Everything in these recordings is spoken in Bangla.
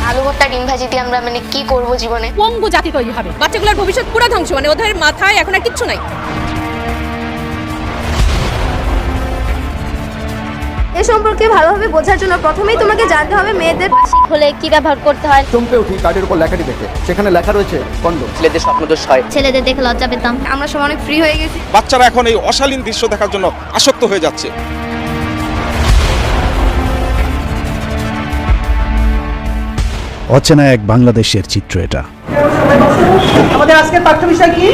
আলু ভর্তা ডিম ভাজি দিয়ে আমরা কি করব জীবনে? পঙ্গু জাতি তৈরি হবে, বাচ্চাগুলোর ভবিষ্যৎ পুরো ধ্বংস, ওদের মাথায় এখন আর কিচ্ছু নাই। এ সম্পর্কে ভালোভাবে বোঝার জন্য প্রথমেই তোমাকে জানতে হবে মেয়েদের মাসিক হলে কি ব্যবহার করতে হয়। চমকে উঠি কার্ডের উপর লেখাটি দেখে, সেখানে লেখা রয়েছে কন্ডম। ছেলেদের স্বপ্নদোষ হয়, ছেলেদের দেখে লজ্জা পেতাম। আমরা সবাই অনেক ফ্রি হয়ে গেছি। বাচ্চারা এখন এই অশালীন দৃশ্য দেখার জন্য আসক্ত হয়ে যাচ্ছে। অচেনা এক বাংলাদেশের চিত্র এটা। আমাদের আজকের পাঠ্য বিষয় কি?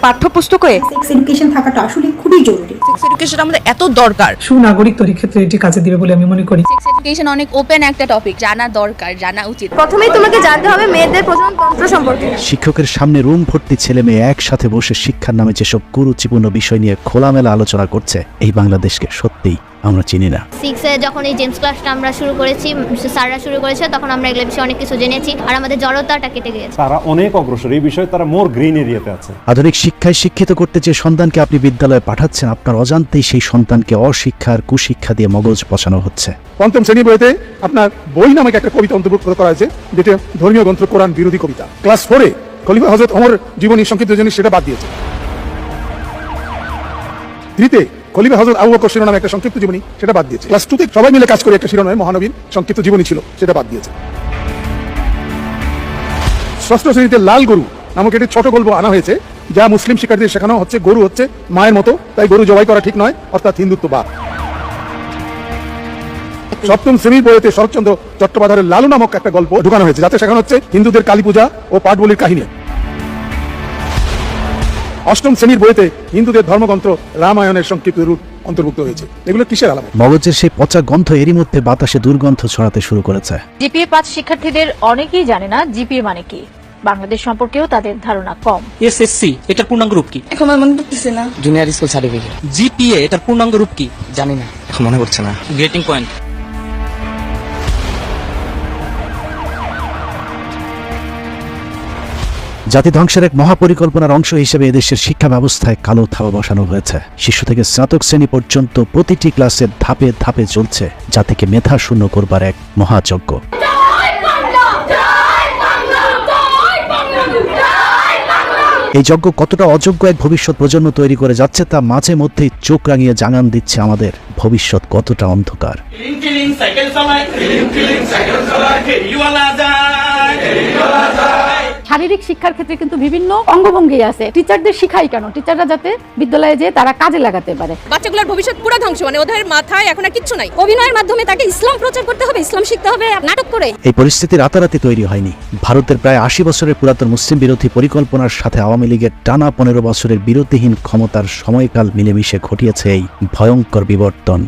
পাঠ্যপুস্তকে সেক্স এডুকেশন থাকাটা আসলে খুবই জরুরি। সেক্স এডুকেশন আমাদের এত দরকার। সুনাগরিক তৈরির ক্ষেত্রে এটি কাজে দিবে বলে আমি মনে করি। সেক্স এডুকেশন অনেক ওপেন একটা টপিক, জানা দরকার, জানা উচিত। প্রথমেই তোমাকে জানতে হবে মেয়েদের প্রজনন তন্ত্র সম্পর্কে। শিক্ষকের সামনে রুম ভর্তি ছেলে মেয়ে একসাথে বসে শিক্ষার নামে যেসব কুরুচিপূর্ণ বিষয় নিয়ে খোলামেলা আলোচনা করছে, এই বাংলাদেশকে সত্যিই আমরা চিনি না। 6 এ যখন এই জেমস ক্লাসটা আমরা শুরু করেছি, স্যাররা শুরু করেছে, তখন আমরা এগুলো বিষয়ে অনেক কিছু জেনেছি আর আমাদের জড়তাটা কেটে গিয়েছে। তারা অনেক অগ্রসর, এই বিষয়ে তারা মোর গ্রিন এরিয়াতে আছে। আধুনিক শিক্ষায় শিক্ষিত করতে যে সন্তানকে আপনি বিদ্যালয়ে পাঠাচ্ছেন, আপনার অজান্তেই সেই সন্তানকে অশিক্ষার কুশিক্ষা দিয়ে মগজ পচানো হচ্ছে। পঞ্চম শ্রেণী বইতে আপনার বই নামে একটা কবিতা অন্তর্ভুক্ত করা হয়েছে, যেটা ধর্মীয় গ্রন্থ কোরআন বিরোধী কবিতা। ক্লাস 4 এ খলিফা হযরত ওমর জীবনী সংক্ষিপ্ত জীবনী সেটা বাদ দিয়েছে। 3 তে খলিফা হযরত আবু বকর শিরোনামে একটা সংক্ষিপ্ত জীবনী সেটা বাদ দিয়েছে। ক্লাস 2 তে সবাই মিলে কাজ করে একটা শিরোনামে মহানবীর সংক্ষিপ্ত জীবনী ছিল, সেটা বাদ দিয়েছে। ষষ্ঠ শ্রেণীতে লাল গরু নামক একটি ছোট গল্প আনা হয়েছে, যা মুসলিম শিক্ষার্থীদের শেখানো হচ্ছে গরু হচ্ছে মায়ের মতো, তাই গরু জবাই করা ঠিক নয়, অর্থাৎ হিন্দুত্ববাদ। সপ্তম শ্রেণীর বইতে শরৎচন্দ্র চট্টোপাধ্যায়ের লালু নামক একটা গল্প ঢুকানো হয়েছে, যাতে শেখানো হচ্ছে হিন্দুদের কালী পূজা ও পাঠ বলির কাহিনী। অষ্টম শ্রেণীর বইতে হিন্দুদের ধর্মগ্রন্থ রামায়ণের সংক্ষিপ্ত রূপ অন্তর্ভুক্ত হয়েছে। এগুলো কিসের আলামত? মগজের সেই পচা গন্ধ এরই মধ্যে বাতাসে দুর্গন্ধ ছড়াতে শুরু করেছে। জিপিএ 5 শিক্ষার্থীদের অনেকেই জানে না জিপিএ মানে কি। বাংলাদেশ সম্পর্কেও তাদের ধারণা কম। এসএসসি এটার পূর্ণাঙ্গ রূপ কি? এখন মনে পড়তেছে না। Junior school certificate. জিপিএ এটার পূর্ণাঙ্গ রূপ কি? জানি না, এখন মনে পড়ছে না। Grating point. জাতি ধ্বংসের এক মহাপরিকল্পনার অংশ হিসেবে এদেশের শিক্ষা ব্যবস্থায় কালো থাবা বসানো হয়েছে। শিশু থেকে স্নাতক শ্রেণী পর্যন্ত প্রতিটি ক্লাসের ধাপে ধাপে চলছে জাতিকে মেধা শূন্য করবার এক মহাযজ্ঞ। এই যজ্ঞ কতটা অযোগ্য এক ভবিষ্যৎ প্রজন্ম তৈরি করে যাচ্ছে তা মাঝে মধ্যেই চোখ রাঙিয়ে জানান দিচ্ছে আমাদের ভবিষ্যৎ কতটা অন্ধকার। শারীরিক শিক্ষার ক্ষেত্রে কিন্তু বিভিন্ন অঙ্গভঙ্গি আছে। টিচারদের শিখাই কেন? টিচাররা যাতে বিদ্যালয়ে যেয়ে তারা কাজে লাগাতে পারে। বাচ্চাগুলোর ভবিষ্যৎ পুরো ধ্বংস, ওদের মাথায় এখন আর কিচ্ছু নাই। অভিনয়ের মাধ্যমে তাকে ইসলাম প্রচার করতে হবে, ইসলাম শিখতে হবে নাটক করে। এই পরিস্থিতি রাতারাতি তৈরি হয়নি। ভারতের প্রায় 80 বছরের পুরাতন মুসলিম বিরোধী পরিকল্পনার সাথে আওয়ামী লীগের টানা 15 বছরের বিরতিহীন ক্ষমতার সময়কাল মিলেমিশে ঘটিয়েছে এই ভয়ঙ্কর বিবর্তন।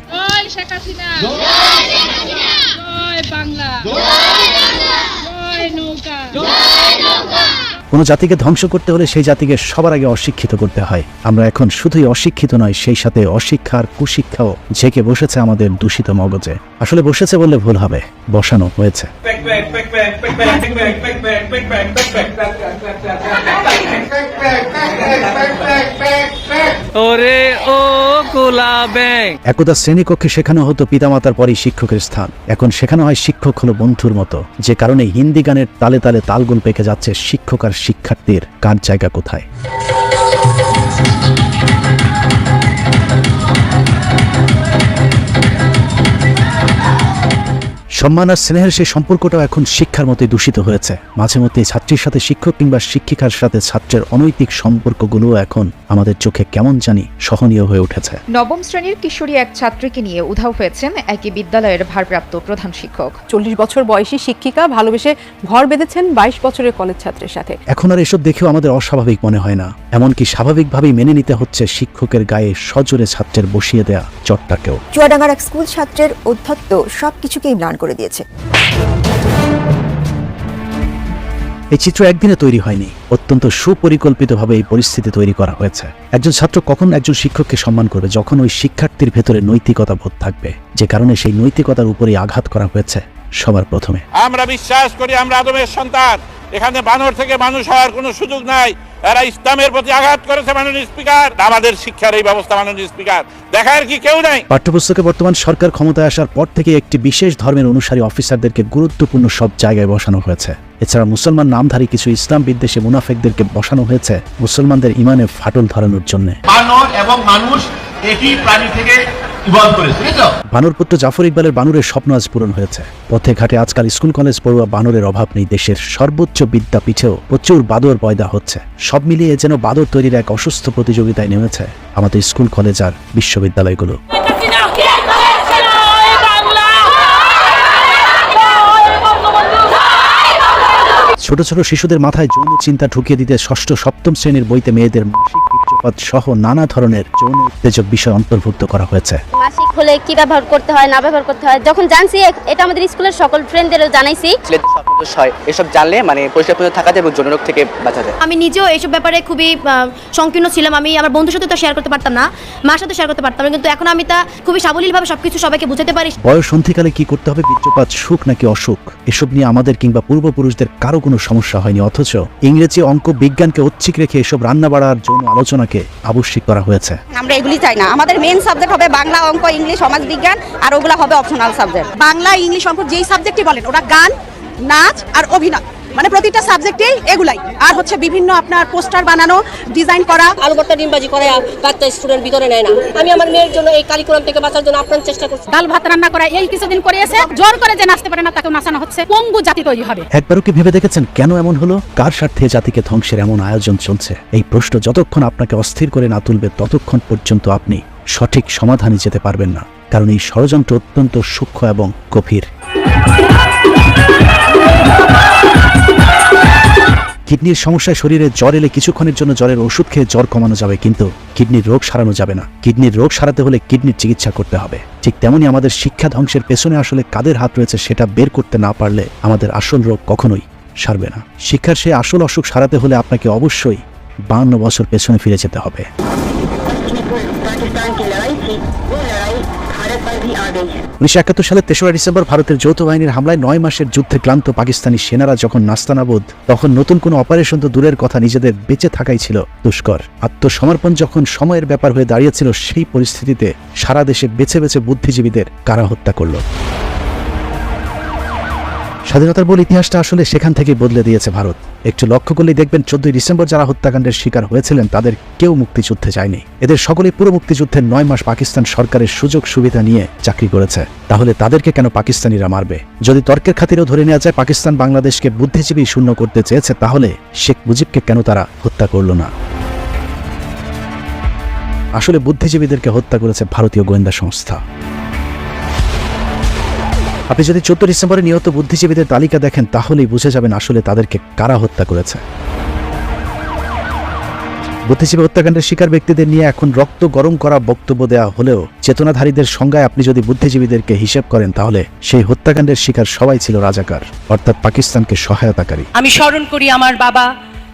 কোন জাতিকে ধ্বংস করতে হলে সেই জাতিকে সবার আগে অশিক্ষিত করতে হয়। আমরা এখন শুধুই অশিক্ষিত নয়, সেই সাথে অশিক্ষার কুশিক্ষাও ঝেঁকে বসেছে আমাদের দূষিত মগজে। আসলে বসেছে বললে ভুল হবে, বসানো হয়েছে। একদা শ্রেণীকক্ষে শেখানো হতো পিতামাতার পরই শিক্ষকের স্থান, এখন শেখানো হয় শিক্ষক হলো বন্ধুর মতো। যে কারণে হিন্দি গানের তালে তালে তালগুল পেকে যাচ্ছে শিক্ষক আর শিক্ষার্থীর কার জায়গা কোথায়। সম্মান আর স্নেহের সেই সম্পর্কটাও এখন শিক্ষার মতোই দূষিত হয়েছে। মাঝে মধ্যে ছাত্রীর সাথে শিক্ষক কিংবা শিক্ষিকার সাথে ছাত্রের অনৈতিক সম্পর্কগুলো এখন আমাদের চোখে কেমন জানি সহনীয় হয়ে উঠেছে। নবম শ্রেণীর কিশোরী এক ছাত্রীকে নিয়ে উধাও হয়েছেন একই বিদ্যালয়ের ভারপ্রাপ্ত প্রধান শিক্ষক। 40 বছর বয়সী শিক্ষিকা ভালোবেসে ঘর বেঁধেছেন 22 বছরের কলেজ ছাত্রের সাথে। এখন আর এসব দেখেও আমাদের অস্বাভাবিক মনে হয় না, এমনকি স্বাভাবিকভাবেই মেনে নিতে হচ্ছে শিক্ষকের গায়ে সজোরে ছাত্রের বসিয়ে দেয়া চটটাকেও। চুয়াডাঙ্গার এক স্কুল ছাত্রের অধ্যত্ত সবকিছুকেই ম্লান করে দিয়েছে। এই চিত্র একদিনে তৈরি হয়নি, অত্যন্ত সুপরিকল্পিতভাবে এই পরিস্থিতি তৈরি করা হয়েছে। একজন ছাত্র কখন একজন শিক্ষককে সম্মান করবে? যখন ওই শিক্ষার্থীর ভেতরে নৈতিকতা বোধ থাকবে, যে কারণে সেই নৈতিকতার উপরেই আঘাত করা হয়েছে সবার প্রথমে। আমরা বিশ্বাস করি আমরা আদমের সন্তান, এখানে বানর থেকে মানুষ হওয়ার কোনো সুযোগ নাই। এরা ইসলামের প্রতি আঘাত করেছে মাননীয় স্পিকার। আমাদের শিক্ষার এই ব্যবস্থা মাননীয় স্পিকার দেখার কি কেউ নাই? পাঠ্যপুস্তকে বর্তমান সরকার ক্ষমতায় আসার পর থেকে একটি বিশেষ ধর্মের অনুসারী অফিসারদেরকে গুরুত্বপূর্ণ সব জায়গায় বসানো হয়েছে। এছাড়া মুসলমান নামধারী কিছু ইসলাম বিদ্বেষী মুনাফেকদেরকে বসানো হয়েছে মুসলমানদের ইমানে ফাটল ধরানোর জন্য। বানর এবং মানুষ একই প্রাণী থেকে ইভলভ করেছে। বানর পুত্র জাফর ইকবালের বানরের স্বপ্ন আজ পূরণ হয়েছে। পথে ঘাটে আজকাল স্কুল কলেজ পড়ুয়া বানরের অভাব নেই। দেশের সর্বোচ্চ বিদ্যাপীঠেও প্রচুর বাদর পয়দা হচ্ছে। সব মিলিয়ে যেন বাদর তৈরির এক অসুস্থ প্রতিযোগিতায় নেমেছে আমাদের স্কুল কলেজ আর বিশ্ববিদ্যালয়গুলো। ছোট ছোট শিশুদের মাথায় যৌন চিন্তা ঢুকিয়ে দিতে ষষ্ঠ সপ্তম শ্রেণীর বইতে মেয়েদের মাসিক বীর্যপাত সহ নানা ধরনের যৌন উত্তেজক বিষয় অন্তর্ভুক্ত করা হয়েছে। মাসিক হলে কি ব্যবহার করতে হয় না ব্যবহার করতে হয় যখন জানছি, এটা আমাদের স্কুলের সকল ফ্রেন্ডদেরও জানাইছি। এসব জানলে মানে পরিষ্কার থাকা যায় এবং যৌনরোগ থেকে বাঁচা যায়। আমি নিজেও এইসব ব্যাপারে খুবই সংকীর্ণ ছিলাম। আমি আমার বন্ধুর সাথে তো শেয়ার করতে পারতাম না, মার সাথে শেয়ার করতে পারতাম না, কিন্তু এখন আমি তা খুবই সাবলীলভাবে সবকিছু সবাইকে বুঝাতে পারি। বয়স সন্ধিকালে কি করতে হবে, বীর্যপাত সুখ নাকি অসুখ, এসব নিয়ে আমাদের কিংবা পূর্বপুরুষদের কারো কোনো সমস্যা হয়নি। অথচ ইংরেজি, অঙ্ক, বিজ্ঞানকে ঐচ্ছিক রেখে এসব রান্না বাড়ার যৌন আলোচনাকে আবশ্যিক করা হয়েছে। আমরা এগুলি চাই না। আমাদের মেন সাবজেক্ট হবে বাংলা, অঙ্ক, ইংলিশ, সমাজ বিজ্ঞান, আর ওগুলো হবে অপশনাল সাবজেক্ট। বাংলা, ইংলিশ, অঙ্ক যেই সাবজেক্টই বলেন, ওরা গান, নাচ আর অভিনয়, মানে প্রতিটা সাবজেক্টেই এগুলাই। আর হচ্ছে বিভিন্ন আপনার পোস্টার বানানো, ডিজাইন করা। আলু ভর্তা ডিমবাজি করে বাচ্চা স্টুডেন্ট ভিতরে নেয় না। আমি আমার মেয়ের জন্য এই কারিকুলাম থেকে বাঁচার জন্য আপ্রাণ চেষ্টা করছি। ডাল ভাত রান্না করা এই কিছুদিন করিয়েছে, জোর করে যে নাচতে পারে না তাকে নাচানো হচ্ছে। পঙ্গু জাতি তৈরি হবে। একবারও কি ভেবে দেখেছেন কেন এমন হলো? কার স্বার্থে জাতিকে ধ্বংসের এমন আয়োজন চলছে? এই প্রশ্ন যতক্ষণ আপনাকে অস্থির করে না তুলবে ততক্ষণ পর্যন্ত আপনি সঠিক সমাধানে যেতে পারবেন না, কারণ এই ষড়যন্ত্র অত্যন্ত সূক্ষ্ম এবং গভীর। কিডনির সমস্যায় শরীরে জ্বর এলে কিছুক্ষণের জন্য জ্বরের ওষুধ খেয়ে জ্বর কমানো যাবে, কিন্তু কিডনির রোগ সারানো যাবে না। কিডনির রোগ সারাতে হলে কিডনির চিকিৎসা করতে হবে। ঠিক তেমনই আমাদের শিক্ষা ধ্বংসের পেছনে আসলে কাদের হাত রয়েছে সেটা বের করতে না পারলে আমাদের আসল রোগ কখনোই সারবে না। শিক্ষার সেই আসল অসুখ সারাতে হলে আপনাকে অবশ্যই 52 বছর পেছনে ফিরে যেতে হবে। 1971 সালের 3রা ডিসেম্বর ভারতের যৌথ বাহিনীর হামলায় 9 মাসের যুদ্ধে ক্লান্ত পাকিস্তানি সেনারা যখন নাস্তানাবুদ, তখন নতুন কোনো অপারেশন তো দূরের কথা, নিজেদের বেঁচে থাকাই ছিল দুষ্কর। আত্মসমর্পণ যখন সময়ের ব্যাপার হয়ে দাঁড়িয়েছিল, সেই পরিস্থিতিতে সারা দেশে বেছে বেছে বুদ্ধিজীবীদের কারা হত্যা করল। স্বাধীনতার বল ইতিহাসটা আসলে সেখান থেকেই বদলে দিয়েছে ভারত। একটু লক্ষ্য করলেই দেখবেন 14 ডিসেম্বর যারা হত্যাকাণ্ডের শিকার হয়েছিলেন তাদের কেউ মুক্তিযুদ্ধে যায়নি। এদের সকলেই পুরো মুক্তিযুদ্ধের 9 মাস পাকিস্তান সরকারের সুযোগ সুবিধা নিয়ে চাকরি করেছে। তাহলে তাদেরকে কেন পাকিস্তানিরা মারবে? যদি তর্কের খাতিরেও ধরে নেওয়া যায় পাকিস্তান বাংলাদেশকে বুদ্ধিজীবী শূন্য করতে চেয়েছে, তাহলে শেখ মুজিবকে কেন তারা হত্যা করল না? আসলে বুদ্ধিজীবীদেরকে হত্যা করেছে ভারতীয় গোয়েন্দা সংস্থা। আপনি যদি 14 ডিসেম্বরে নিহত বুদ্ধিজীবীদের তালিকা দেখেন তাহলেই বুঝে যাবেন আসলে তাদেরকে কারা হত্যা করেছে। বুদ্ধিজীবী হত্যাকাণ্ডের শিকার ব্যক্তিদের নিয়ে এখন রক্ত গরম করা বক্তব্য দেওয়া হলেও চেতনাধারীদের সংজ্ঞায় আপনি যদি বুদ্ধিজীবীদেরকে হিসেব করেন তাহলে সেই হত্যাকাণ্ডের শিকার সবাই ছিল রাজাকার, অর্থাৎ পাকিস্তানকে সহায়তাকারী। আমি স্মরণ করি আমার বাবা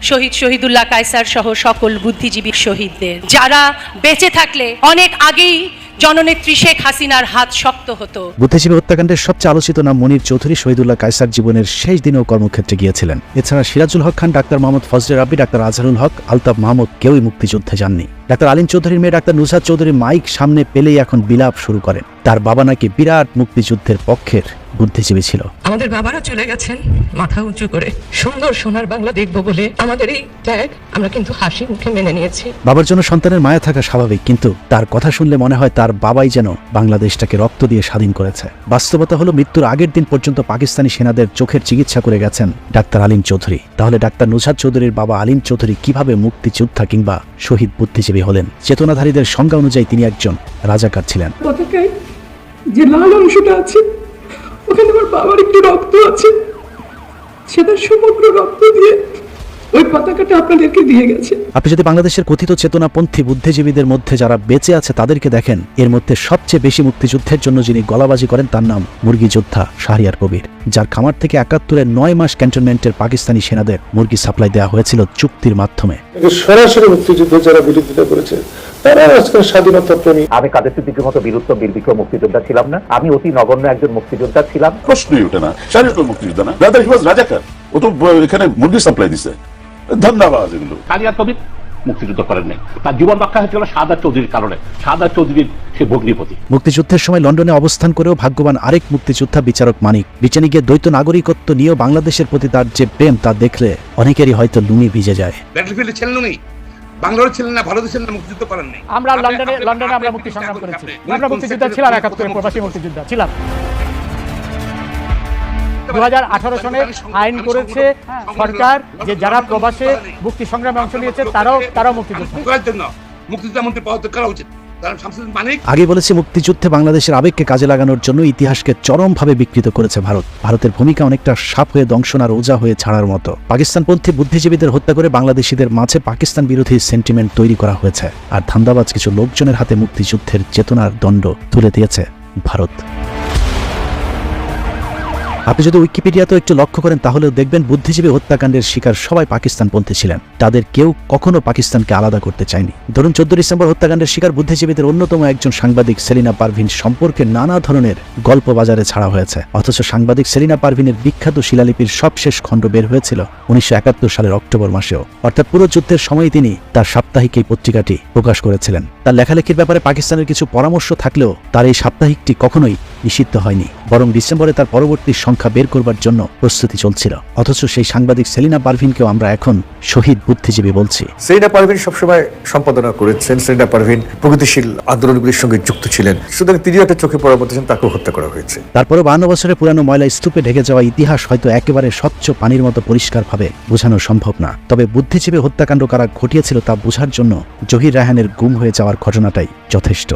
শহীদ শহীদুল্লাহ কায়সার সহ সকল বুদ্ধিজীবী শহীদদের, যারা বেঁচে থাকলে অনেক আগেই জননেত্রী শেখ হাসিনার হাত শক্ত হতো। বুদ্ধিজীবী হত্যাকাণ্ডের সবচেয়ে আলোচিত নাম মনির চৌধুরী। শহীদুল্লাহ কায়সার জীবনের শেষ দিনেও কর্মক্ষেত্রে গিয়েছিলেন। এছাড়া সিরাজুল হক খান, ডাক্তার মোহাম্মদ ফজলে রাব্বি, ডাক্তার আজহারুল হক, আলতাফ মাহমুদ কেউই মুক্তিযুদ্ধে যাননি। ডাক্তার আলিম চৌধুরীর মেয়ে ডাক্তার নুসরাত চৌধুরী মাইক সামনে পেলেই এখন বিলাপ শুরু করেন। তার বাবা নাকি বিরাট মুক্তিযুদ্ধের পক্ষের বুদ্ধিজীবী ছিল। আমাদের বাবারা চলে গেছেন মাথা উঁচু করে, সুন্দর সোনার বাংলা দেখবো বলে আমাদের এই ত্যাগ আমরা কিন্তু হাসি মুখে মেনে নিয়েছি। বাবার জন্য সন্তানের মায়া থাকা স্বাভাবিক, কিন্তু তার কথা শুনলে মনে হয় তার বাবাই যেন বাংলাদেশটাকে রক্ত দিয়ে স্বাধীন করেছে। বাস্তবতা হলো মৃত্যুর আগের দিন পর্যন্ত পাকিস্তানি সেনাদের চোখের চিকিৎসা করে গেছেন ডাক্তার আলিম চৌধুরী। তাহলে ডাক্তার নুসরাত চৌধুরীর বাবা আলিম চৌধুরী কিভাবে মুক্তিযোদ্ধা কিংবা শহীদ বুদ্ধিজীবী হলেন? চেতনাধারীদের সংজ্ঞা অনুযায়ী তিনি একজন রাজাকার ছিলেন। পতাকায় যে লাল অংশটা আছে ওখানে আমার বাবার একটু রক্ত আছে, সেটা সমগ্র রক্ত দিয়ে ওই পতাকাটা আপনাদেরকে দিয়ে গেছে। আপনি যদি বাংলাদেশের কথিত চেতনাপন্থী বুদ্ধিজীবীদের মধ্যে যারা বেঁচে আছে তাদেরকে দেখেন, এর মধ্যে সবচেয়ে বেশি মুক্তিযুদ্ধের জন্য যিনি গলাবাজি করেন তার নাম মুরগি যোদ্ধা শাহরিয়ার কবির, যার খামার থেকে 71-এর 9 মাস ক্যান্টনমেন্টের পাকিস্তানি সেনাদের মুরগি সাপ্লাই দেওয়া হয়েছিল চুক্তির মাধ্যমে। সরাসরি মুক্তিযুদ্ধ যারা বিরোধিতা করেছে তারা আজকাল স্বাধীনতা প্রেমী। আমি কাদের সিদ্দিকীর মতো বীরত্ব বীরবিক্রম মুক্তিযোদ্ধা ছিলাম না। আমি অতি নগণ্য একজন মুক্তিযোদ্ধা ছিলাম। প্রশ্নই ওঠে না, শারীরিক মুক্তিযোদ্ধা না, রাজাকার। ও তো এখানে মুরগি সাপ্লাই দিছে। ধন্যবাদ। এগুলো কালিয়া কবির মুক্তিযুদ্ধ করেন নাই, তার জীবন রক্ষা হয়েছিল শাহাদাত চৌধুরীর কারণে। শাহাদাত চৌধুরীর সে ভগ্নিপতি। মুক্তিযুদ্ধের সময় লন্ডনে অবস্থান করেও ভাগ্যবান আরেক মুক্তিযোদ্ধা বিচারক মানিক ব্রিটেনে গিয়ে দ্বৈত নাগরিকত্ব নিয়েও বাংলাদেশের প্রতি তার যে প্রেম তা দেখলে অনেকেরই হয়তো লুঙি ভিজে যায়। ব্যাটলফিল্ডে ছিলেন উনি, বাংলাদেশ ছিলেন না, ভারতে ছিলেন না, মুক্তিযুদ্ধ করেন নাই। আমরা লন্ডনে আমরা মুক্তি সংগ্রাম করেছি, আমরা মুক্তিযোদ্ধা ছিলাম, 71 প্রবাসী মুক্তিযোদ্ধা ছিলাম। 2018 সনে আইন করেছে সরকার যে যারা প্রবাসে মুক্তি সংগ্রামে অংশ নিয়েছে তারাও মুক্তিযোদ্ধা। মুক্তিযোদ্ধা মন্ত্রী পদত্যাগ করা উচিত। আগে বলেছি মুক্তিযুদ্ধে বাংলাদেশের আবেগকে কাজে লাগানোর জন্য ইতিহাসকে চরমভাবে বিকৃত করেছে ভারত। ভারতের ভূমিকা অনেকটা সাপ হয়ে দংশন আর ওজা হয়ে ছাড়ার মতো। পাকিস্তানপন্থী বুদ্ধিজীবীদের হত্যা করে বাংলাদেশিদের মাঝে পাকিস্তান বিরোধী সেন্টিমেন্ট তৈরি করা হয়েছে, আর ধান্দাবাজ কিছু লোকজনের হাতে মুক্তিযুদ্ধের চেতনার দণ্ড তুলে দিয়েছে ভারত। আপনি যদি উইকিপিডিয়াতেও একটু লক্ষ্য করেন তাহলেও দেখবেন বুদ্ধিজীবী হত্যাকাণ্ডের শিকার সবাই পাকিস্তানপন্থী ছিলেন। তাদের কেউ কখনো পাকিস্তানকে আলাদা করতে চায়নি। ধরুন 14 ডিসেম্বর হত্যাকাণ্ডের শিকার বুদ্ধিজীবীদের অন্যতম একজন সাংবাদিক সেলিনা পারভিন সম্পর্কে নানা ধরনের গল্প বাজারে ছাড়া হয়েছে, অথচ সাংবাদিক সেলিনা পারভিনের বিখ্যাত শিলালিপির সবশেষ খণ্ড বের হয়েছিল 1971 সালের অক্টোবর মাসেও, অর্থাৎ পুরো যুদ্ধের সময় তিনি তার সাপ্তাহিক এই পত্রিকাটি প্রকাশ করেছিলেন। তার লেখালেখির ব্যাপারে পাকিস্তানের কিছু পরামর্শ থাকলেও তার এই সাপ্তাহিকটি কখনোই নিষিদ্ধ হয়নি, বরং ডিসেম্বরে তার পরবর্তী সংখ্যা বের করবার জন্য প্রস্তুতি চলছিল। অথচ সেই সাংবাদিক সেলিনা পারভিনকেও আমরা এখন শহীদ বুদ্ধিজীবী বলছি। সেলিনা পারভিন সবসময় সম্পাদনা করেছেন, সেলিনা পারভিন প্রগতিশীল আন্দোলনগুলির সঙ্গে যুক্ত ছিলেন, সুতরাং তিনিও একটা চোখে পড়ার মতো তাকেও হত্যা করা হয়েছে। তারপরে 52 বছরের পুরানো ময়লা স্তূপে ঢেকে যাওয়া ইতিহাস হয়তো একেবারে স্বচ্ছ পানির মতো পরিষ্কারভাবে বোঝানো সম্ভব না, তবে বুদ্ধিজীবী হত্যাকাণ্ড কারা ঘটিয়েছিল তা বোঝার জন্য জহির রায়হানের গুম হয়ে যাওয়ার ঘটনাটাই যথেষ্ট।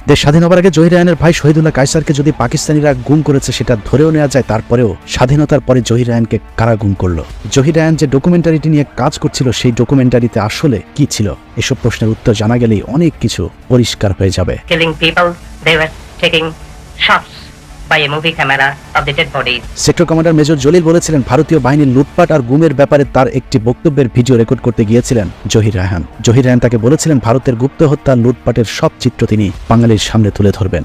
দেশ স্বাধীন হবার আগে জহির রায়হানের ভাই শহীদুল্লাহ কায়সারকে যদি পাকিস্তানিরা গুম করেছে সেটা ধরেও নেওয়া যায়, তারপরেও স্বাধীনতার পরে জহির রায়হানকে কারা গুম করলো? জহির রায়হান যে ডকুমেন্টারিটি নিয়ে কাজ করছিল সেই ডকুমেন্টারিতে আসলে কি ছিল? এসব প্রশ্নের উত্তর জানা গেলেই অনেক কিছু পরিষ্কার হয়ে যাবে। সেক্টর কমান্ডার মেজর জলিল বলেছিলেন ভারতীয় বাহিনীর লুটপাট আর গুমের ব্যাপারে তার একটি বক্তব্যের ভিডিও রেকর্ড করতে গিয়েছিলেন জহির রায়হান। জহির রায়হান তাকে বলেছিলেন ভারতের গুপ্ত হত্যা লুটপাটের সব চিত্র তিনি বাঙালির সামনে তুলে ধরবেন।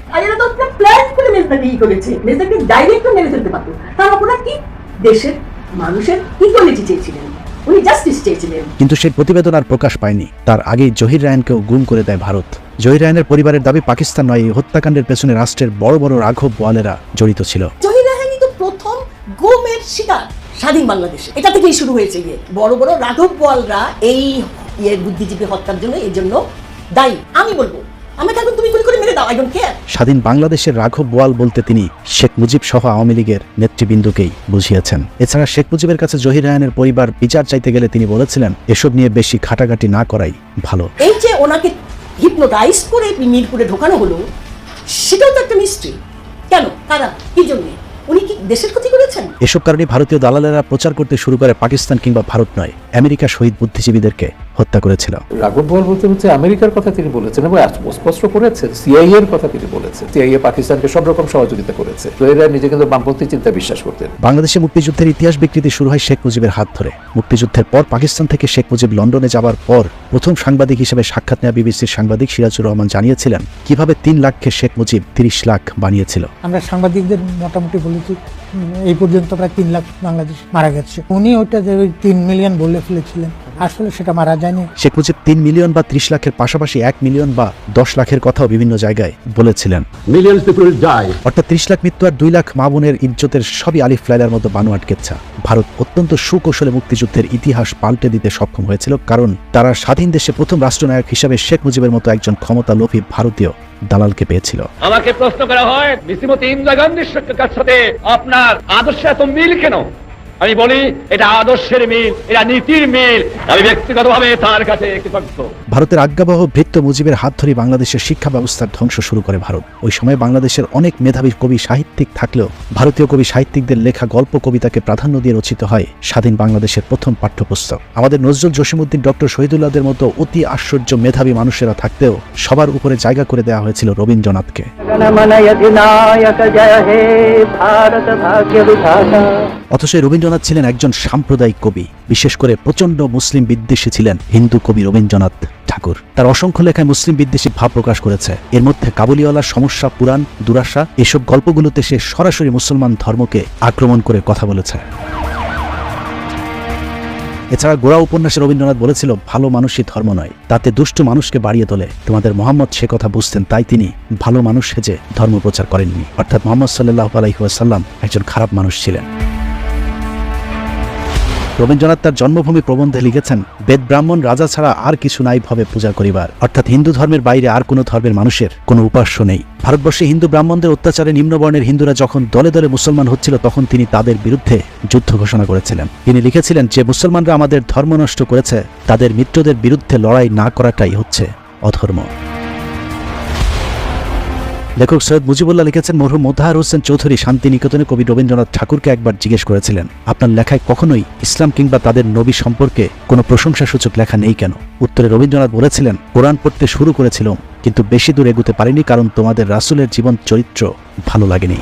দেশের মানুষের ইকুয়ালিটি চেয়েছিলেন, উনি জাস্টিস চেয়েছিলেন। কিন্তু সেই প্রতিবেদন আর প্রকাশ পায়নি। তার আগেই জহির রায়হানকেও গুম করে দেয় ভারত। জহির রায়হানের পরিবারের দাবি পাকিস্তান নয়, এই হত্যাকাণ্ডের পেছনে রাষ্ট্রের বড় বড় রাঘব বোয়ালেরা জড়িত ছিল। জহির রায়হানই তো প্রথম গুমের শিকার স্বাধীন বাংলাদেশে, এটা থেকেই শুরু হয়েছে। বড় বড় রাঘব বোয়ালরা এই বুদ্ধিজীবী হত্যার জন্য এই জন্য দায়ী। আমি বলবো আমাকে এখন তুমি গুলি করে মেরে দাও, আই ডোন্ট কেয়ার। স্বাধীন বাংলাদেশের রাঘব বোয়াল বলতে তিনি শেখ মুজিব সহ আওয়ামী লীগের নেতৃবৃন্দকেই বুঝিয়েছেন। এছাড়া শেখ মুজিবের কাছে জহির রায়হানের পরিবার বিচার চাইতে গেলে তিনি বলেছিলেন এসব নিয়ে বেশি ঘাটাঘাটি না করাই ভালো। এই যে ওনাকে হিপনোটাইজ করে মিরপুরে ঢোকানো হলো, সেটাও তো একটা মিস্ট্রি। কেন, কারা, কি জন্য, উনি কি দেশের ক্ষতি করেছেন? এসব কারণে ভারতীয় দালালেরা প্রচার করতে শুরু করে পাকিস্তান কিংবা ভারত নয়, আমেরিকা শহীদ বুদ্ধিজীবীদেরকে হত্যা করেছিল। রাঘব বোয়াল বলতে হচ্ছে আমেরিকার কথা তিনি বলেছেন এবং স্পষ্ট করেছেন সিআইএ এর কথা তিনি বলেছেন। সিআইএ পাকিস্তানকে সব রকম সহযোগিতা করেছে। তো এরা নিজে কিন্তু বামপন্থী চিন্তা বিশ্বাস করতেন। বাংলাদেশে মুক্তিযুদ্ধের ইতিহাস বিকৃতি শুরু হয় শেখ মুজিবের হাত ধরে। মুক্তিযুদ্ধের পর পাকিস্তান থেকে শেখ মুজিব লন্ডনে যাবার পর প্রথম সাংবাদিক হিসেবে সাক্ষাৎ নেওয়া বিবিসির সাংবাদিক সিরাজুর রহমান জানিয়েছিলেন কিভাবে 3 লাখকে শেখ মুজিব 30 লাখ বানিয়েছিল। আমরা সাংবাদিকদের মোটামুটি বলেছি এই পর্যন্ত প্রায় 3 লাখ বাংলাদেশ মারা গেছে। উনি ওইটা যে 3 মিলিয়ন বলে ফেলেছিলেন, আসলে সেটা মারা যায়নি। শেখ মুজিব 3 মিলিয়ন বা 30 লাখের পাশাপাশি 1 মিলিয়ন বা 10 লাখের কথাও বিভিন্ন জায়গায় বলেছিলেন। অর্থাৎ 30 লাখ মৃত্যু আর 2 লাখ মা বোনের ইজ্জতের সবই আলিফ লায়লার মতো বানোয়াট কেচ্ছা। ভারত অত্যন্ত সুকৌশলে মুক্তিযুদ্ধের ইতিহাস পাল্টে দিতে সক্ষম হয়েছিল, কারণ তারা স্বাধীন দেশে প্রথম রাষ্ট্রনায়ক হিসাবে শেখ মুজিবের মতো একজন ক্ষমতা লোভী ভারতীয় দালালকে পেয়েছিল। আমাকে প্রশ্ন করা হয় শ্রীমতী ইন্দিরা গান্ধীর সাথে আপনার আদর্শে এত মিল কেন? আমি বলি এটা আদর্শের মিল, এটা নীতির মিল। আমি ব্যক্তিগতভাবে তার কাছে কৃতজ্ঞ। ভারতের আজ্ঞাবহ ভৃত্য মুজিবের হাত ধরে বাংলাদেশের শিক্ষা ব্যবস্থার ধ্বংস শুরু করে ভারত। ওই সময় বাংলাদেশের অনেক মেধাবী কবি সাহিত্যিক থাকলেও ভারতীয় কবি সাহিত্যিকদের লেখা গল্প কবিতাকে প্রাধান্য দিয়ে রচিত হয় স্বাধীন বাংলাদেশের প্রথম পাঠ্যপুস্তক। আমাদের নজরুল, জসিমউদ্দিন, ডক্টর শহীদুল্লাহদের মতো অতি আশ্চর্য মেধাবী মানুষেরা থাকতেও সবার উপরে জায়গা করে দেওয়া হয়েছিল রবীন্দ্রনাথকে। অথচ রবীন্দ্রনাথ ছিলেন একজন সাম্প্রদায়িক কবি, বিশেষ করে প্রচন্ড মুসলিম বিদ্বেষী ছিলেন হিন্দু কবি রবীন্দ্রনাথ ঠাকুর। তার অসংখ্য লেখায় মুসলিম বিদ্বেষী ভাব প্রকাশ করেছে। এর মধ্যে কাবুলিওয়ালার সমস্যা, পুরাণ, দুরাশা এসব গল্পগুলোতে সে সরাসরি মুসলমান ধর্মকে আক্রমণ করে কথা বলেছে। এছাড়া গোড়া উপন্যাসে রবীন্দ্রনাথ বলেছিল, ভালো মানুষই ধর্ম নয়, তাতে দুষ্ট মানুষকে বাড়িয়ে তোলে। তোমাদের মোহাম্মদ সে কথা বুঝতেন, তাই তিনি ভালো মানুষ সেজে ধর্ম প্রচার করেননি। অর্থাৎ মোহাম্মদ সাল্লাল্লাহু আলাইহি ওয়াসাল্লাম একজন খারাপ মানুষ ছিলেন। রবীন্দ্রনাথ তার জন্মভূমি প্রবন্ধে লিখেছেন, বেদ ব্রাহ্মণ রাজা ছাড়া আর কিছু নাই ভবে পূজা করিবার। অর্থাৎ হিন্দু ধর্মের বাইরে আর কোনো ধর্মের মানুষের কোনো উপাস্য নেই। ভারতবর্ষে হিন্দু ব্রাহ্মণদের অত্যাচারে নিম্নবর্ণের হিন্দুরা যখন দলে দলে মুসলমান হচ্ছিল, তখন তিনি তাদের বিরুদ্ধে যুদ্ধ ঘোষণা করেছিলেন। তিনি লিখেছিলেন, যে মুসলমানরা আমাদের ধর্ম নষ্ট করেছে, তাদের মিত্রদের বিরুদ্ধে লড়াই না করাটাই হচ্ছে অধর্ম। লেখক সৈয়দ মুজিবুল্লাহ লিখেছেন, মরহুম মোতাহার হোসেন চৌধুরী শান্তিনিকেতনে কবি রবীন্দ্রনাথ ঠাকুরকে একবার জিজ্ঞেস করেছিলেন, আপনার লেখায় কখনোই ইসলাম কিংবা তাদের নবী সম্পর্কে কোনো প্রশংসাসূচক লেখা নেই কেন? উত্তরে রবীন্দ্রনাথ বলেছিলেন, কোরআন পড়তে শুরু করেছিলাম, কিন্তু বেশি দূর এগুতে পারিনি, কারণ তোমাদের রাসূলের জীবন চরিত্র ভালো লাগেনি।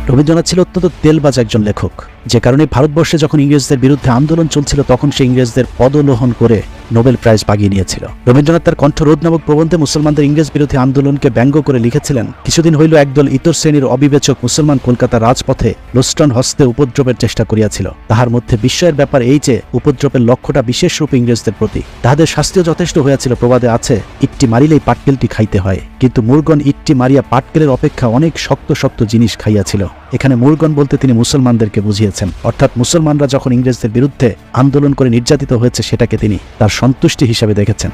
রবীন্দ্রনাথ ছিল অত্যন্ত তেলবাজ একজন লেখক, যে কারণে ভারতবর্ষে যখন ইংরেজদের বিরুদ্ধে আন্দোলন চলছিল, তখন সে ইংরেজদের পদলোহন করে নোবেল প্রাইজ বাগিয়ে নিয়েছিল। রবীন্দ্রনাথ তার কণ্ঠরোধ নামক প্রবন্ধে মুসলমানদের ইংরেজ বিরোধী আন্দোলনকে ব্যঙ্গ করে লিখেছিলেন, কিছুদিন হইল একদল ইতর শ্রেণীর অবিবেচক মুসলমান কলকাতার রাজপথে লোস্টন হস্তে উপদ্রবের চেষ্টা করিয়াছিল। তাহার মধ্যে বিস্ময়ের ব্যাপার এই যে, উপদ্রবের লক্ষ্যটা বিশেষ রূপে ইংরেজদের প্রতি। তাহাদের শাস্তিও যথেষ্ট হইয়াছিল। প্রবাদে আছে, ইট্টি মারিলেই পাটকেলটি খাইতে হয়, কিন্তু মুরগন ইট্টি মারিয়া পাটকেলের অপেক্ষা অনেক শক্ত শক্ত জিনিস খাইয়াছিল। এখানে মুরগন বলতে তিনি মুসলমানদেরকে বুঝিয়েছেন। অর্থাৎ মুসলমানরা যখন ইংরেজদের বিরুদ্ধে আন্দোলন করে নির্যাতিত হয়েছে, সেটাকে তিনি তার সন্তুষ্টি হিসাবে দেখেছেন।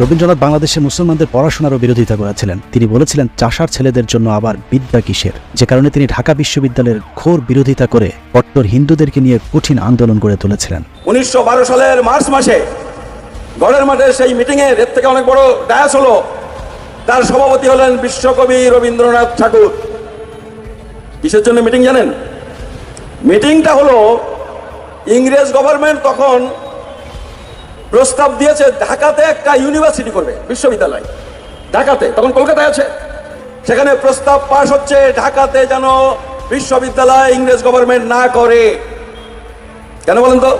রবীন্দ্রনাথ বাংলাদেশের মুসলমানদের পড়াশোনারও বিরোধিতা করেছিলেন। তিনি বলেছিলেন, চাষার ছেলেদের জন্য আবার বিদ্যা কিসের, যে কারণে তিনি ঢাকা বিশ্ববিদ্যালয়ের ঘোর বিরোধিতা করে কট্টর হিন্দুদেরকে নিয়ে কঠিন আন্দোলন গড়ে তুলেছিলেন। 1912 সালের মার্চ মাসে গড়ের মাঠে সেই মিটিং এর থেকে অনেক বড় ডায়াস হলো। তার সভাপতি হলেন বিশ্বকবি রবীন্দ্রনাথ ঠাকুর। কিসের জন্য মিটিং জানেন? মিটিংটা হলো, ইংরেজ গভর্নমেন্ট তখন প্রস্তাব দিয়েছে ঢাকাতে একটা ইউনিভার্সিটি করবে, বিশ্ববিদ্যালয় ঢাকাতে, তখন কলকাতায় আছে। সেখানে প্রস্তাব পাশ হচ্ছে, ঢাকাতে যেন বিশ্ববিদ্যালয় ইংরেজ গভর্নমেন্ট না করে। কেন বলেন তো?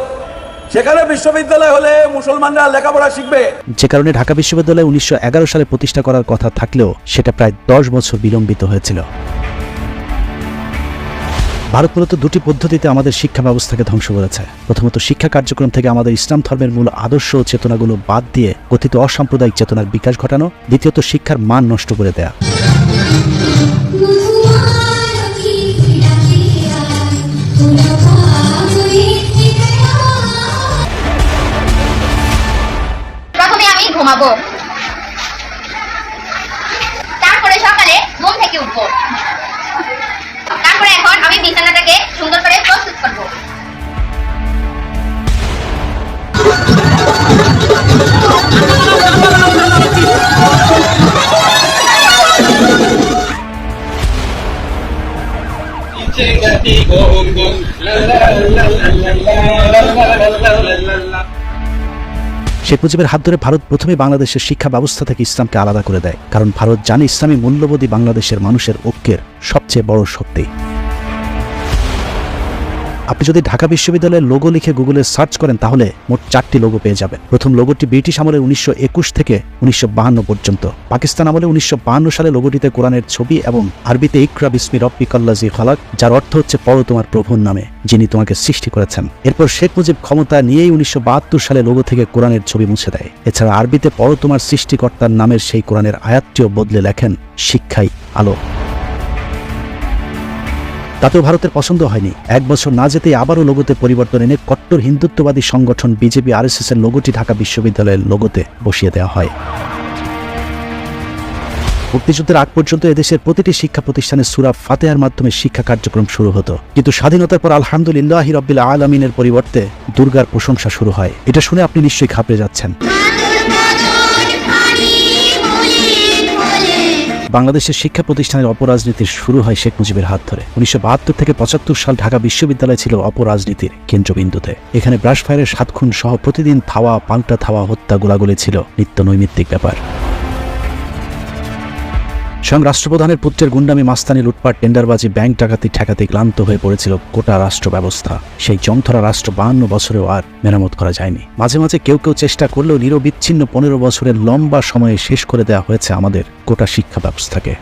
সেখানে বিশ্ববিদ্যালয় হলে মুসলমানরা লেখাপড়া শিখবে। যে কারণে ঢাকা বিশ্ববিদ্যালয় 1911 সালে প্রতিষ্ঠা করার কথা থাকলেও সেটা প্রায় 10 বছর বিলম্বিত হয়েছিল। ভারত মূলত দুটি পদ্ধতিতে আমাদের শিক্ষা ব্যবস্থাকে ধ্বংস করেছে। প্রথমত, শিক্ষা কার্যক্রম থেকে আমাদের ইসলাম ধর্মের মূল আদর্শ ও চেতনাগুলো বাদ দিয়ে কথিত অসাম্প্রদায়িক চেতনার বিকাশ ঘটানো। দ্বিতীয়ত, শিক্ষার মান নষ্ট করে দেয়া। প্রথমে আমি ঘুমাবো, তারপরে সকালে ঘুম থেকে উঠবো, তারপরে এখন আমি বিছানাটাকে সুন্দর করে প্রস্তুত করব। শেখ মুজিবের হাত ধরে ভারত প্রথমে বাংলাদেশের শিক্ষা ব্যবস্থা থেকে ইসলামকে আলাদা করে দেয়, কারণ ভারত জানে ইসলামী মূল্যবোধই বাংলাদেশের মানুষের ঐক্যের সবচেয়ে বড় শক্তি। আপনি যদি ঢাকা বিশ্ববিদ্যালয়ের লোগো লিখে গুগলে সার্চ করেন, তাহলে মোট 4টি লোগো পেয়ে যাবেন। প্রথম লোগোটি ব্রিটিশ আমলের 1921 থেকে 1952 পর্যন্ত। পাকিস্তান আমলে 1952 সালে লোগোটিতে কোরআনের ছবি এবং আরবিতে ইকরা বিসমি রব্বিকাল্লাযী খালাক, যার অর্থ হচ্ছে পড়ো তোমার প্রভুর নামে, যিনি তোমাকে সৃষ্টি করেছেন। এরপর শেখ মুজিব ক্ষমতা নিয়েই 1972 সালে লোগো থেকে কোরআনের ছবি মুছে দেয়। এছাড়া আরবিতে পড়ো তোমার সৃষ্টিকর্তার নামের সেই কোরআনের আয়াতটিও বদলে লেখেন শিক্ষাই আলো। তাতেও ভারতের পছন্দ হয়নি। 1 বছর না যেতেই আবারও লোগোতে পরিবর্তন এনে কট্টর হিন্দুত্ববাদী সংগঠন বিজেপি RSS এর লোগোটি ঢাকা বিশ্ববিদ্যালয়ের লোগোতে বসিয়ে দেওয়া হয়। মুক্তিযুদ্ধের আগ পর্যন্ত এদেশের প্রতিটি শিক্ষা প্রতিষ্ঠানে সূরা ফাতিহার মাধ্যমে শিক্ষা কার্যক্রম শুরু হতো, কিন্তু স্বাধীনতার পর আলহামদুলিল্লাহি রাব্বিল আলামিনের পরিবর্তে দুর্গার প্রশংসা শুরু হয়। এটা শুনে আপনি নিশ্চয়ই ঘাবড়ে যাচ্ছেন। বাংলাদেশের শিক্ষা প্রতিষ্ঠানের অপরাজনীতির শুরু হয় শেখ মুজিবের হাত ধরে। 1972 থেকে 75 সাল ঢাকা বিশ্ববিদ্যালয় ছিল অপরাজনীতির কেন্দ্রবিন্দুতে। এখানে ব্রাশ ফায়ারের 7 খুন সহ প্রতিদিন ধাওয়া, পাল্টা ধাওয়া, হত্যা, গোলাগুলি ছিল নিত্য নৈমিত্তিক ব্যাপার। স্বয়ং রাষ্ট্রপ্রধানের পুত্রের গুন্ডামি, মাস্তানি, লুটপাট, টেন্ডারবাজি, ব্যাংক ডাকাতি ঠেকাতে ক্লান্ত হয়ে পড়েছিল গোটা রাষ্ট্র ব্যবস্থা। সেই জংধরা রাষ্ট্র 52 বছরেও আর মেরামত করা যায়নি। মাঝে মাঝে কেউ কেউ চেষ্টা করলেও নিরবিচ্ছিন্ন 15 বছরের লম্বা সময়ে শেষ করে দেওয়া হয়েছে আমাদের গোটা শিক্ষা ব্যবস্থাকে।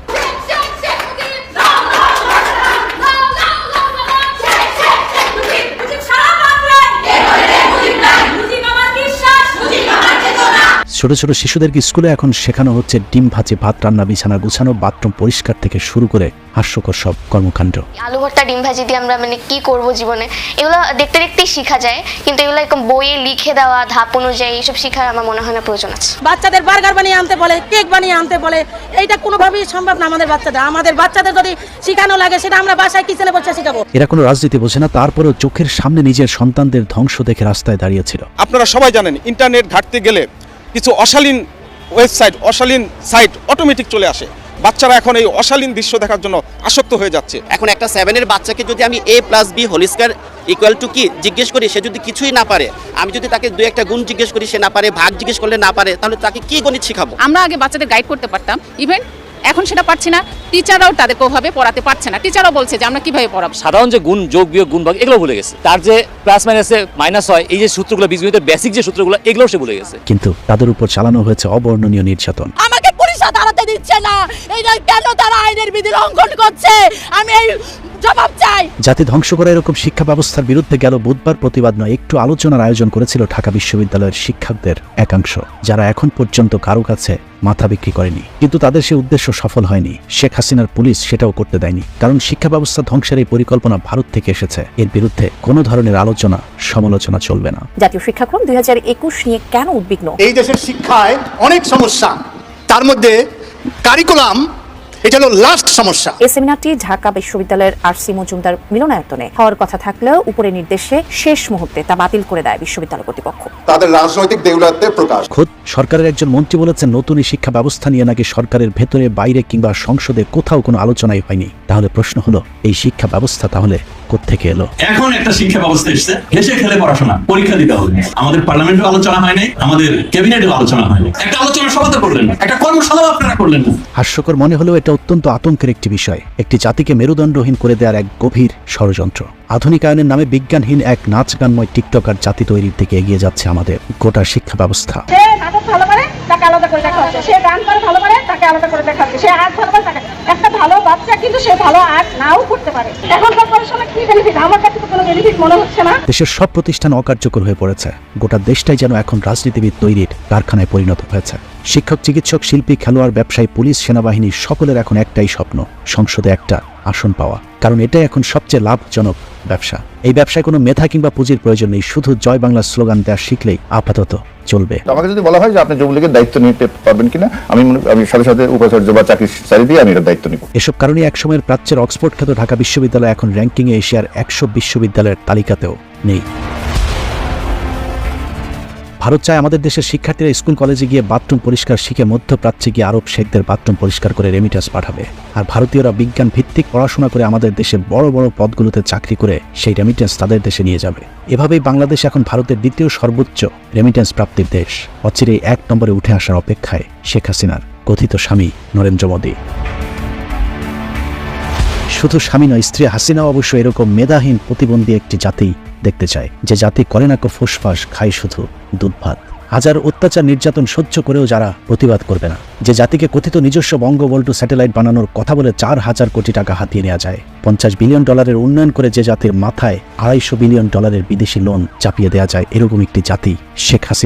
ছোট ছোট শিশুদেরকে স্কুলে এখন শেখানো হচ্ছে ডিম ভাজি, ভাত রান্না, বিছানা গুছানো, বাথরুম পরিষ্কার থেকে শুরু করে হাস্যকর সব কর্মকাণ্ড। আলু ভর্তা ডিম ভাজি দিয়ে আমরা কি করব জীবনে, এগুলো দেখতে দেখতেই শেখা যায়, কিন্তু এগুলো একদম বইয়ে লিখে দেওয়া ধাপ অনুযায়ী এইসব শেখার আমার মনে হয় না প্রয়োজন আছে। বাচ্চাদের বার্গার বানিয়ে আনতে বলে, কেক বানিয়ে আনতে বলে, এইটা কোনোভাবেই সম্ভব না। আমাদের বাচ্চাদের যদি শেখানো লাগে সেটা আমরা বাসায় কিচেনে বসে শেখাবো। এরা কোনো রাজনীতি বোঝে না, তারপরেও চোখের সামনে নিজের সন্তানদের ধ্বংস দেখে রাস্তায় দাঁড়িয়েছিল। আপনারা সবাই জানেন ইন্টারনেট ঘাটতে গেলে কিছু অশালীন ওয়েবসাইট, অশালীন সাইট অটোমেটিক চলে আসে। বাচ্চারা এখন এই অশালীন দৃশ্য দেখার জন্য আসক্ত হয়ে যাচ্ছে। এখন একটা 7-এর বাচ্চাকে যদি আমি a+b² কি জিজ্ঞেস করি, সে যদি কিছুই না পারে, আমি যদি তাকে 2-1টা গুণ জিজ্ঞেস করি সে না পারে, ভাগ জিজ্ঞেস করলে না পারে, তাহলে তাকে কি গণিত শেখাবো? আমরা আগে বাচ্চাদের গাইড করতে পারতাম, ইভেন এখন সেটা পারছি না। টিচাররাও তাদেরকে ওভাবে পড়াতে পারছে না। টিচাররাও বলছে যে আমরা কিভাবে পড়াবো। সাধারণ যে গুণ, যোগ, বিয়োগ, গুণ, ভাগ এগুলো ভুলে গেছে। তার যে প্লাস মাইনাসে মাইনাস হয়, এই যে সূত্রগুলো, বীজগণিতের বেসিক যে সূত্রগুলো, এগুলোও সে ভুলে গেছে। কিন্তু তাদের উপর চালানো হয়েছে অবর্ণনীয় নির্যাতন। আমাকে পুলিশে দাঁড়াতে দিচ্ছে না, এইটা কেন তারা আইনের বিধি লঙ্ঘন করছে, আমি এই জবাব চাই। জাতি ধ্বংস করা এরকম শিক্ষা ব্যবস্থার বিরুদ্ধে গেল বুধবার প্রতিবাদ নয়, একটু আলোচনার আয়োজন করেছিল ঢাকা বিশ্ববিদ্যালয়ের শিক্ষকদের একাংশ, যারা এখন পর্যন্ত কারো কাছে মাথা বিক্রি করেনি। কিন্তু তাদের সে উদ্দেশ্য সফল হয়নি। শেখ হাসিনার পুলিশ সেটাও করতে দেয়নি, কারণ শিক্ষা ব্যবস্থা ধ্বংসের এই পরিকল্পনা ভারত থেকে এসেছে। এর বিরুদ্ধে কোনো ধরনের আলোচনা, সমালোচনা চলবে না। জাতীয় শিক্ষাক্রম 2021 নিয়ে কেন উদ্বিগ্ন? এই দেশের শিক্ষায় অনেক সমস্যা, তার মধ্যে কারিকুলাম এটা হলো লাস্ট সমস্যা। এই সেমিনারটি ঢাকা বিশ্ববিদ্যালয়ের আরসি মজুমদার মিলনায়তনে হওয়ার কথা থাকলেও উপরে নির্দেশে শেষ মুহূর্তে তা বাতিল করে দেয় বিশ্ববিদ্যালয় কর্তৃপক্ষ। তাদের রাজনৈতিক দেউলাতে প্রকাশ। খোদ সরকারের একজন মন্ত্রী বলেছেন, নতুন এই শিক্ষা ব্যবস্থা নিয়ে নাকি সরকারের ভেতরে, বাইরে কিংবা সংসদে কোথাও কোনো আলোচনাই হয়নি। তাহলে প্রশ্ন হলো, এই শিক্ষা ব্যবস্থা তাহলে কোত্থেকে এলো? এখন একটা শিক্ষা ব্যবস্থা এসেছে, হেসে খেলে পড়াশোনা, পরীক্ষা দিতে হবে। আমাদের পার্লামেন্টেও আলোচনা হয় নাই, আমাদের ক্যাবিনেটেও আলোচনা হয় নাই। একটা আলোচনা সভা তো করলেন না, একটা কর্মশালাও আপনারা করলেন না। হাস্যকর মনে হলেও এটা অত্যন্ত আতঙ্কের একটি বিষয়। একটি জাতিকে মেরুদণ্ডহীন করে দেওয়ার এক গভীর ষড়যন্ত্র। আধুনিকায়নের নামে বিজ্ঞানহীন এক নাচ গানময় টিকটকার জাতি তৈরির দিকে এগিয়ে যাচ্ছে আমাদের গোটা শিক্ষা ব্যবস্থা। সে নাটক ভালো পারে তাকে আলাদা করে দেখা হচ্ছে, সে গান করে ভালো পারে তাকে আলাদা করে দেখা হচ্ছে, সে আর্ট ভালো পারে তাকে। একটা ভালো বাচ্চা কিন্তু সে ভালো আর্ট নাও করতে পারে। এখনকার পড়াশোনা কি বেনিফিট? আমার কাছে তো কোনো বেনিফিট মনে হচ্ছে না। দেশের সব প্রতিষ্ঠান অকার্যকর হয়ে পড়েছে। গোটা দেশটাই যেন এখন রাজনীতিবিদ তৈরির কারখানায় পরিণত হয়েছে। শিক্ষক, চিকিৎসক, শিল্পী, খেলোয়াড়, ব্যবসায়ী, পুলিশ, সেনাবাহিনী সকলের এখন একটাই স্বপ্ন, সংসদে একটা আসন পাওয়া। কারণ এটাই এখন সবচেয়ে লাভজনক ব্যবসা। এই ব্যবসায় কোনো মেধা কিংবা পুঁজির প্রয়োজন নেই, শুধু জয় বাংলা স্লোগান দেওয়া শিখলেই আপাতত চলবে। আমাকে যদি বলা হয় যে আপনি যুবলীগের দায়িত্ব নিতে পারবেন কিনা, আমি সাথে সাথে উপাচার্য বা চাকরি চাকরি দিয়ে আমি এর দায়িত্ব নিব। এসব কারণে একসময়ের প্রাচ্যের অক্সফোর্ড খ্যাত ঢাকা বিশ্ববিদ্যালয় এখন র্যাঙ্কিংয়ে এশিয়ার 100 বিশ্ববিদ্যালয়ের তালিকাতেও নেই। ভারত চায় আমাদের দেশের শিক্ষার্থীরা স্কুল কলেজে গিয়ে বাথরুম পরিষ্কার শিখে মধ্যপ্রাচ্যে গিয়ে আরব শেখদের বাথরুম পরিষ্কার করে রেমিটেন্স পাঠাবে। আর ভারতীয়রা বিজ্ঞান ভিত্তিক পড়াশোনা করে আমাদের দেশে বড় বড় পদগুলোতে চাকরি করে সেই রেমিটেন্স তাদের দেশে নিয়ে যাবে। এভাবেই বাংলাদেশ এখন ভারতের দ্বিতীয় সর্বোচ্চ রেমিটেন্স প্রাপ্তির দেশ। অচিরেই 1 নম্বরে উঠে আসার অপেক্ষায় শেখ হাসিনার কথিত স্বামী নরেন্দ্র মোদী। শুধু স্বামী নয়, স্ত্রী হাসিনাও অবশ্য এরকম মেধাহীন প্রতিবন্ধী একটি জাতি দেখতে চায়, যে জাতি করে না কো ফুসফাস, খায় শুধু দুধ ভাত। হাজার অত্যাচার নির্যাতন সহ্য করেও যারা প্রতিবাদ করবে না, যে জাতিকে কথিত নিজস্ব বঙ্গবল্টু স্যাটেলাইট বানানোর কথা বলে 4000 কোটি টাকা হাতিয়ে নেওয়া যায়, $50 বিলিয়ন উন্নয়ন করে যে জাতির মাথায় $250 বিলিয়ন বিদেশি লোন চাপিয়ে দেওয়া যায়, এরকম একটি জাতি শেখ হাসিনা।